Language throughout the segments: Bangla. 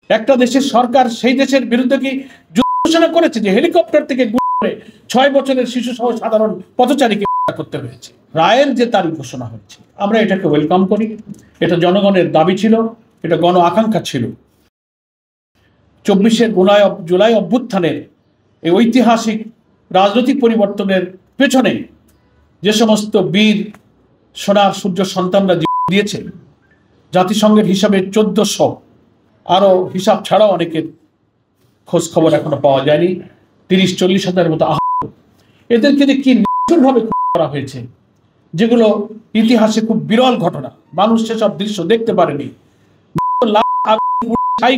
একটা দেশের সরকার সেই দেশের বিরুদ্ধে কি যুদ্ধ ঘোষণা করেছে যে হেলিকপ্টার থেকে গুলি করে 6 বছরের শিশু সহ সাধারণ পথচারীকে হত্যা করতে হয়েছে? রায়ের যে তারিখ ঘোষণা হয়েছে আমরা এটাকে ওয়েলকাম করি। এটা জনগণের দাবি ছিল, এটা গণ আকাঙ্ক্ষা ছিল। 24 জুলাই অভ্যুত্থানের এই ঐতিহাসিক রাজনৈতিক পরিবর্তনের পেছনে যে সমস্ত বীর সোনার সূর্য সন্তানরা দিয়েছে, জাতিসংঘের হিসাবে 1400, আরো হিসাব ছাড়াও অনেকের খোঁজ খবর এখনো পাওয়া যায়নি, 30-40 হাজারের মতো আহত। এদেরকে যে কি নিষ্ঠুরভাবে করা হয়েছে, যেগুলো ইতিহাসে খুব বিরল ঘটনা, মানুষ সেসব দৃশ্য দেখতে পারেনি।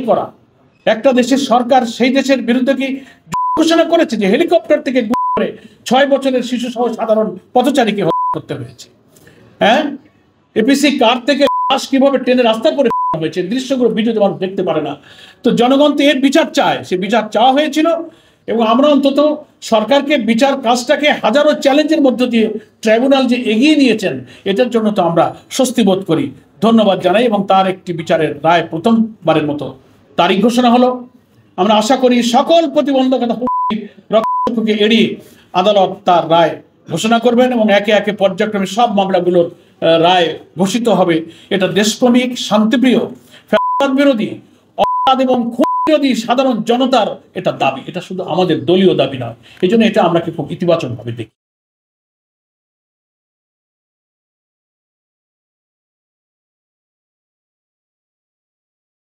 করা একটা দেশের সরকার সেই দেশের বিরুদ্ধে কি ঘোষণা করেছে যে হেলিকপ্টার থেকে গুলি করে 6 বছরের শিশু সহ সাধারণ পথচারীকে হত্যা করতে হয়েছে? হ্যাঁ, এপিসি কার থেকে লাশ কিভাবে ট্রেনে রাস্তা করে হয়েছে, দৃশ্যগুলো ভিডিওতে মানুষ দেখতে পারে না। তো জনগণ তো এর বিচার চায়, সে বিচার চাওয়া হয়েছিল এবং আমরা অন্তত সরকারকে বিচার কাজটাকে হাজারো চ্যালেঞ্জের মধ্য দিয়ে ট্রাইব্যুনাল যে এগিয়ে নিয়েছেন, এটার জন্য তো আমরা স্বস্তি বোধ করি, ধন্যবাদ জানাই। এবং তার একটি বিচারের রায় প্রথমবারের মতো তারিখ ঘোষণা হলো। আমরা আশা করি সকল প্রতিবন্ধকতা রক্ষাকে এড়িয়ে আদালত তার রায় ঘোষণা করবেন এবং একে একে পর্যায়ক্রমে সব মামলাগুলোর রায় ঘোষিত হবে। এটা দেশপ্রেমিক, শান্তিপ্রিয়, ফ্যাসিবাদ বিরোধী, অপরাধ এবং খুন বিরোধী সাধারণ জনতার এটা দাবি, এটা শুধু আমাদের দলীয় দাবি নয়। এই জন্য এটা আমরা খুব ইতিবাচকভাবে দেখি।